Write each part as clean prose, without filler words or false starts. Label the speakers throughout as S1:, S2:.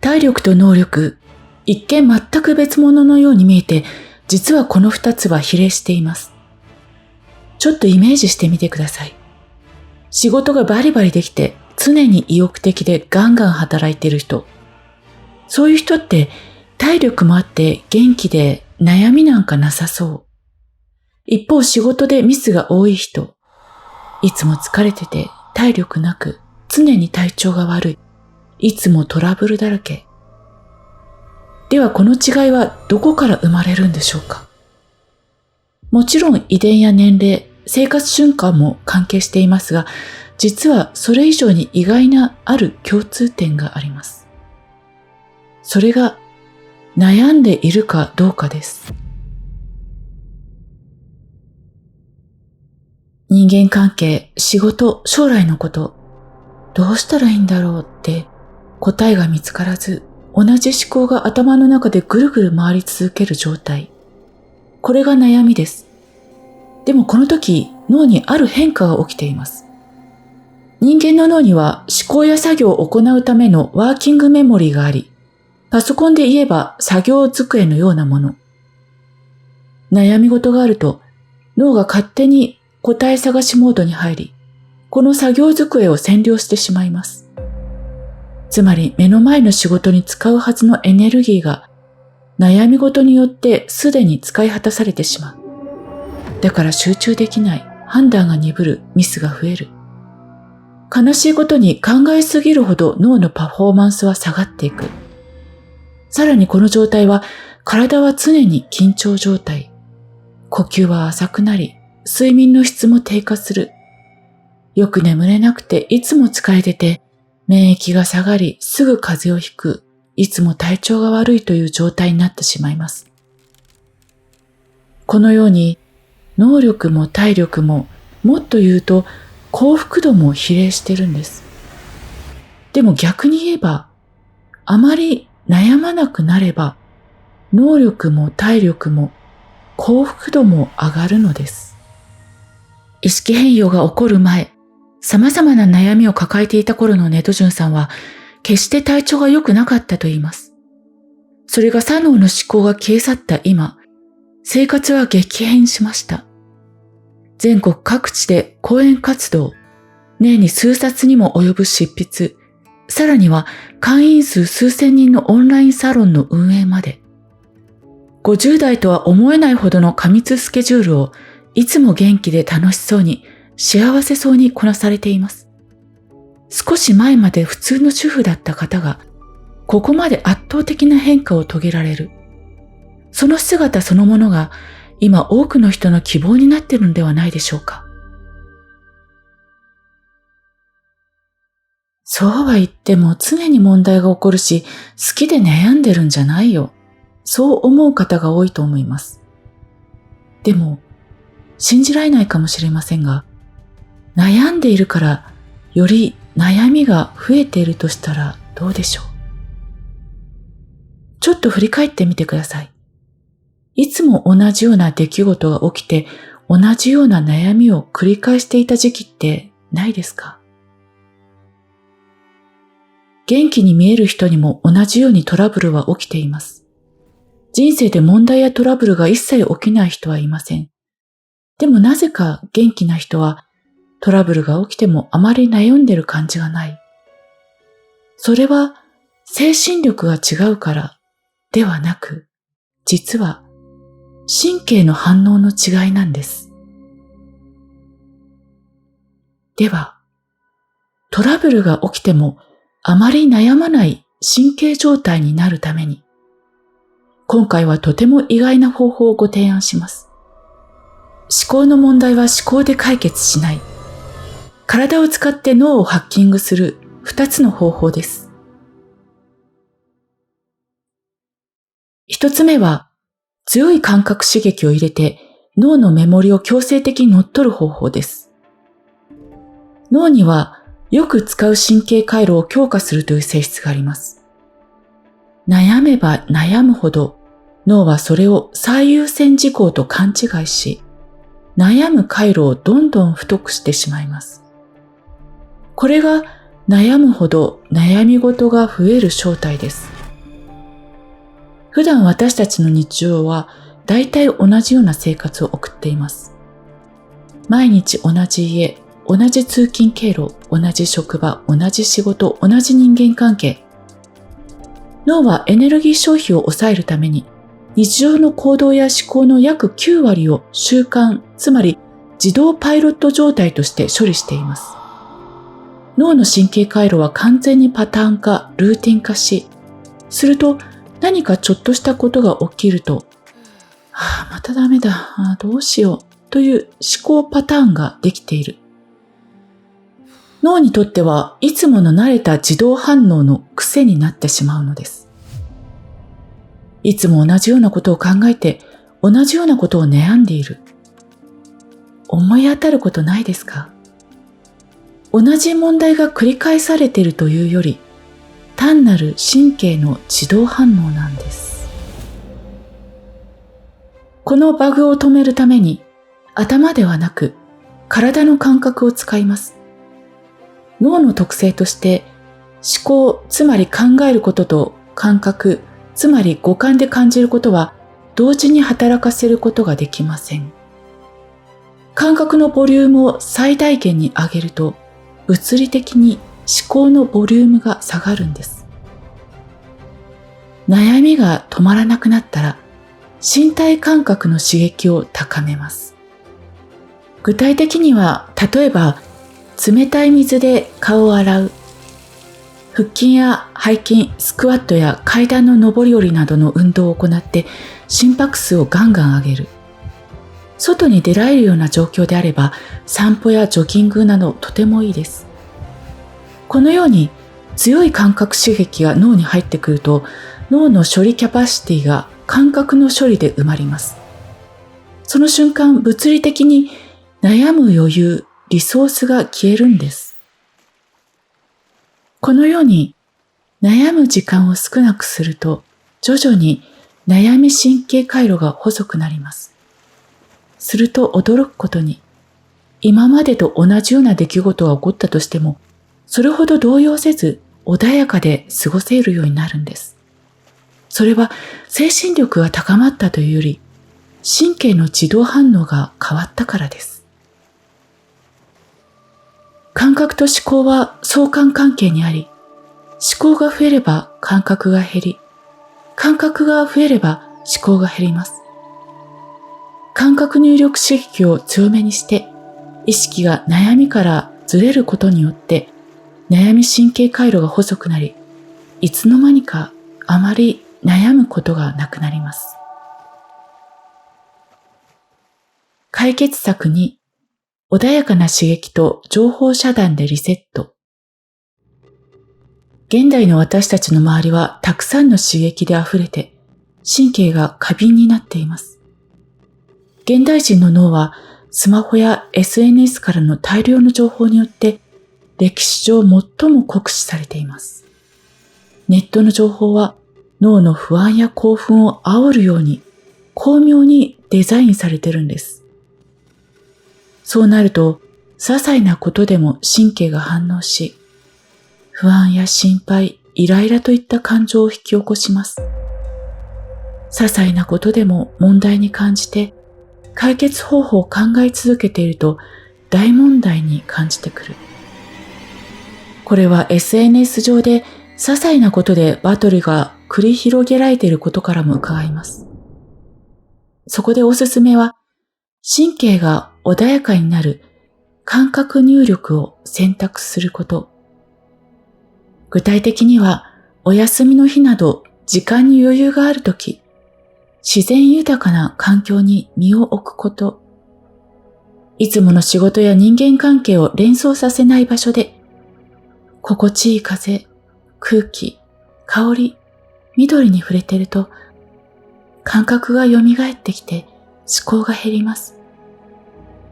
S1: 体力と能力、一見全く別物のように見えて、実はこの二つは比例しています。ちょっとイメージしてみてください。仕事がバリバリできて、常に意欲的でガンガン働いている人。そういう人って体力もあって元気で悩みなんかなさそう。一方仕事でミスが多い人。いつも疲れてて体力なく、常に体調が悪い。いつもトラブルだらけ。ではこの違いはどこから生まれるんでしょうか。もちろん遺伝や年齢、生活習慣も関係していますが、実はそれ以上に意外なある共通点があります。それが悩んでいるかどうかです。人間関係、仕事、将来のこと、どうしたらいいんだろうって答えが見つからず、同じ思考が頭の中でぐるぐる回り続ける状態。これが悩みです。でもこの時、脳にある変化が起きています。人間の脳には思考や作業を行うためのワーキングメモリーがあり、パソコンで言えば作業机のようなもの。悩み事があると脳が勝手に答え探しモードに入り、この作業机を占領してしまいます。つまり目の前の仕事に使うはずのエネルギーが悩み事によってすでに使い果たされてしまう。だから集中できない、判断が鈍る、ミスが増える。悲しいことに考えすぎるほど脳のパフォーマンスは下がっていく。さらにこの状態は体は常に緊張状態。呼吸は浅くなり、睡眠の質も低下する。よく眠れなくていつも疲れてて、免疫が下がりすぐ風邪をひく。いつも体調が悪いという状態になってしまいます。このように能力も体力ももっと言うと幸福度も比例してるんです。でも逆に言えば、あまり悩まなくなれば能力も体力も幸福度も上がるのです。意識変容が起こる前、様々な悩みを抱えていた頃のネトジュンさんは決して体調が良くなかったと言います。それが左脳の思考が消え去った今、生活は激変しました。全国各地で講演活動、年に数冊にも及ぶ執筆、さらには会員数数千人のオンラインサロンの運営まで。50代とは思えないほどの過密スケジュールをいつも元気で楽しそうに、幸せそうにこなされています。少し前まで普通の主婦だった方が、ここまで圧倒的な変化を遂げられる。その姿そのものが今多くの人の希望になっているのではないでしょうか。そうは言っても常に問題が起こるし、好きで悩んでるんじゃないよ。そう思う方が多いと思います。でも、信じられないかもしれませんが、悩んでいるからより悩みが増えているとしたらどうでしょう。ちょっと振り返ってみてください。いつも同じような出来事が起きて同じような悩みを繰り返していた時期ってないですか？元気に見える人にも同じようにトラブルは起きています。人生で問題やトラブルが一切起きない人はいません。でもなぜか元気な人はトラブルが起きてもあまり悩んでる感じがない。それは精神力が違うからではなく、実は神経の反応の違いなんです。では、トラブルが起きてもあまり悩まない神経状態になるために、今回はとても意外な方法をご提案します。思考の問題は思考で解決しない。体を使って脳をハッキングする2つの方法です。1つ目は、強い感覚刺激を入れて脳のメモリを強制的に乗っ取る方法です。脳にはよく使う神経回路を強化するという性質があります。悩めば悩むほど脳はそれを最優先事項と勘違いし、悩む回路をどんどん太くしてしまいます。これが悩むほど悩み事が増える正体です。普段私たちの日常は大体同じような生活を送っています。毎日同じ家、同じ通勤経路、同じ職場、同じ仕事、同じ人間関係。脳はエネルギー消費を抑えるために日常の行動や思考の約9割を習慣、つまり自動パイロット状態として処理しています。脳の神経回路は完全にパターン化、ルーティン化し、すると何かちょっとしたことが起きると、またダメだ、どうしようという思考パターンができている。脳にとってはいつもの慣れた自動反応の癖になってしまうのです。いつも同じようなことを考えて、同じようなことを悩んでいる。思い当たることないですか？同じ問題が繰り返されているというより、単なる神経の自動反応なんです。このバグを止めるために、頭ではなく体の感覚を使います。脳の特性として思考、つまり考えることと感覚、つまり五感で感じることは同時に働かせることができません。感覚のボリュームを最大限に上げると物理的に思考のボリュームが下がるんです。悩みが止まらなくなったら身体感覚の刺激を高めます。具体的には、例えば冷たい水で顔を洗う、腹筋や背筋、スクワットや階段の上り下りなどの運動を行って心拍数をガンガン上げる。外に出られるような状況であれば散歩やジョギングなどとてもいいです。このように強い感覚刺激が脳に入ってくると、脳の処理キャパシティが感覚の処理で埋まります。その瞬間、物理的に悩む余裕、リソースが消えるんです。このように悩む時間を少なくすると、徐々に悩み神経回路が細くなります。すると驚くことに、今までと同じような出来事が起こったとしても、それほど動揺せず穏やかで過ごせるようになるんです。それは精神力が高まったというより、神経の自動反応が変わったからです。感覚と思考は相関関係にあり、思考が増えれば感覚が減り、感覚が増えれば思考が減ります。感覚入力刺激を強めにして、意識が悩みからずれることによって、悩み神経回路が細くなり、いつの間にかあまり悩むことがなくなります。解決策2、穏やかな刺激と情報遮断でリセット。現代の私たちの周りはたくさんの刺激で溢れて、神経が過敏になっています。現代人の脳はスマホや SNS からの大量の情報によって歴史上最も酷使されています。ネットの情報は脳の不安や興奮を煽るように巧妙にデザインされているんです。そうなると、些細なことでも神経が反応し、不安や心配、イライラといった感情を引き起こします。些細なことでも問題に感じて、解決方法を考え続けていると大問題に感じてくる。これは SNS 上で些細なことでバトルが繰り広げられていることからも伺います。そこでおすすめは、神経が穏やかになる感覚入力を選択すること。具体的には、お休みの日など時間に余裕があるとき、自然豊かな環境に身を置くこと。いつもの仕事や人間関係を連想させない場所で、心地いい風、空気、香り、緑に触れていると、感覚が蘇ってきて思考が減ります。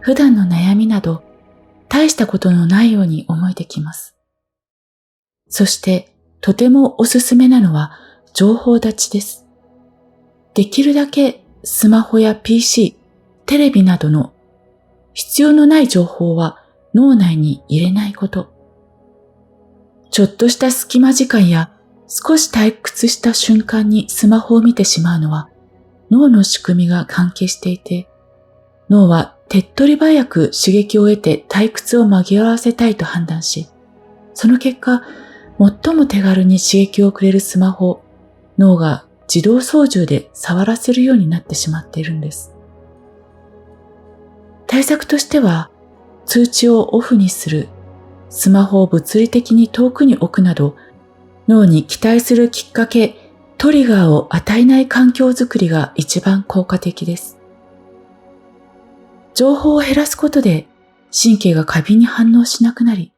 S1: 普段の悩みなど、大したことのないように思えてきます。そして、とてもおすすめなのは情報断ちです。できるだけスマホや PC、テレビなどの必要のない情報は脳内に入れないこと。ちょっとした隙間時間や少し退屈した瞬間にスマホを見てしまうのは脳の仕組みが関係していて、脳は手っ取り早く刺激を得て退屈を紛らわせたいと判断し、その結果、最も手軽に刺激をくれるスマホを脳が自動操縦で触らせるようになってしまっているんです。対策としては、通知をオフにする、スマホを物理的に遠くに置くなど、脳に期待するきっかけ、トリガーを与えない環境づくりが一番効果的です。情報を減らすことで神経が過敏に反応しなくなり、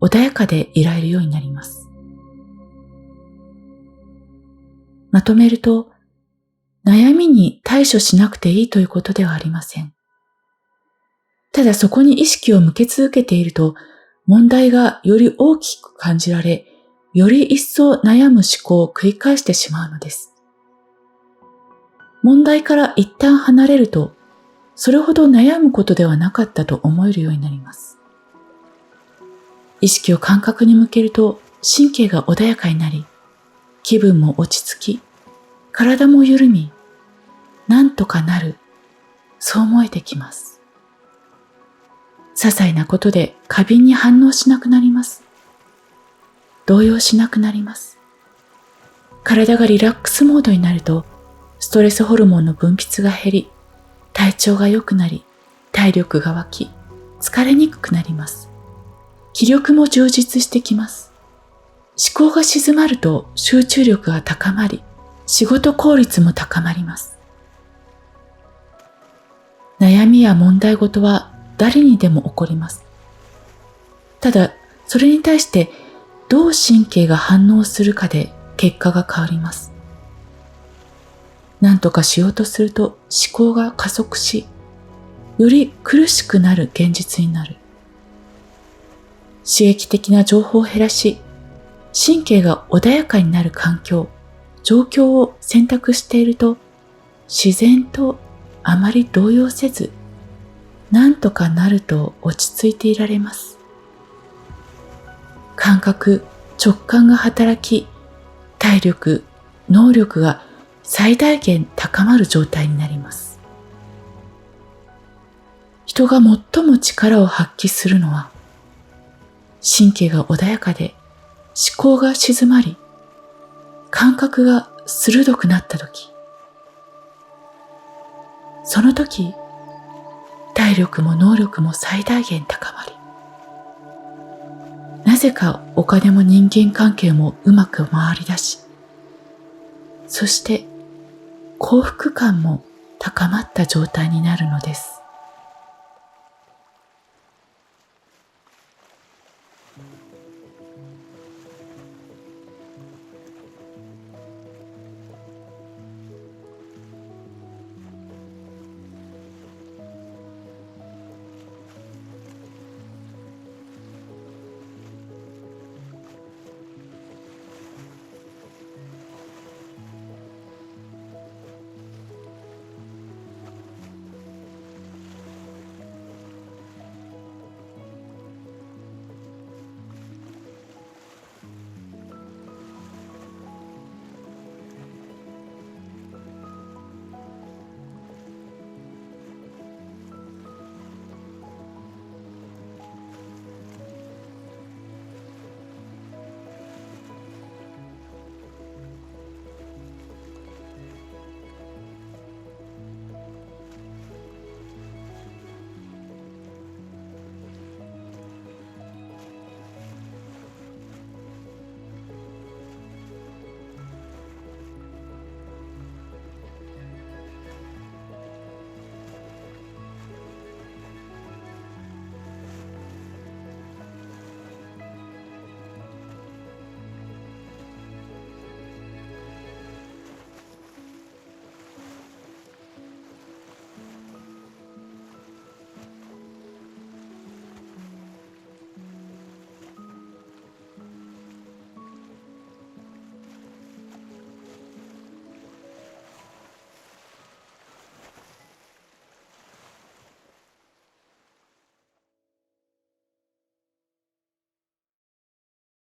S1: 穏やかでいられるようになります。まとめると、悩みに対処しなくていいということではありません。ただそこに意識を向け続けていると、問題がより大きく感じられ、より一層悩む思考を繰り返してしまうのです。問題から一旦離れると、それほど悩むことではなかったと思えるようになります。意識を感覚に向けると神経が穏やかになり、気分も落ち着き、体も緩み、なんとかなる、そう思えてきます。些細なことで過敏に反応しなくなります。動揺しなくなります。体がリラックスモードになると、ストレスホルモンの分泌が減り、体調が良くなり、体力が湧き、疲れにくくなります。気力も充実してきます。思考が静まると集中力が高まり、仕事効率も高まります。悩みや問題事は誰にでも起こります。ただ、それに対してどう神経が反応するかで結果が変わります。何とかしようとすると思考が加速し、より苦しくなる現実になる。刺激的な情報を減らし、神経が穏やかになる環境、状況を選択していると、自然とあまり動揺せず、なんとかなると落ち着いていられます。感覚、直感が働き、体力、能力が最大限高まる状態になります。人が最も力を発揮するのは、神経が穏やかで思考が静まり、感覚が鋭くなったとき、その時、体力も能力も最大限高まり、なぜかお金も人間関係もうまく回り出し、そして幸福感も高まった状態になるのです。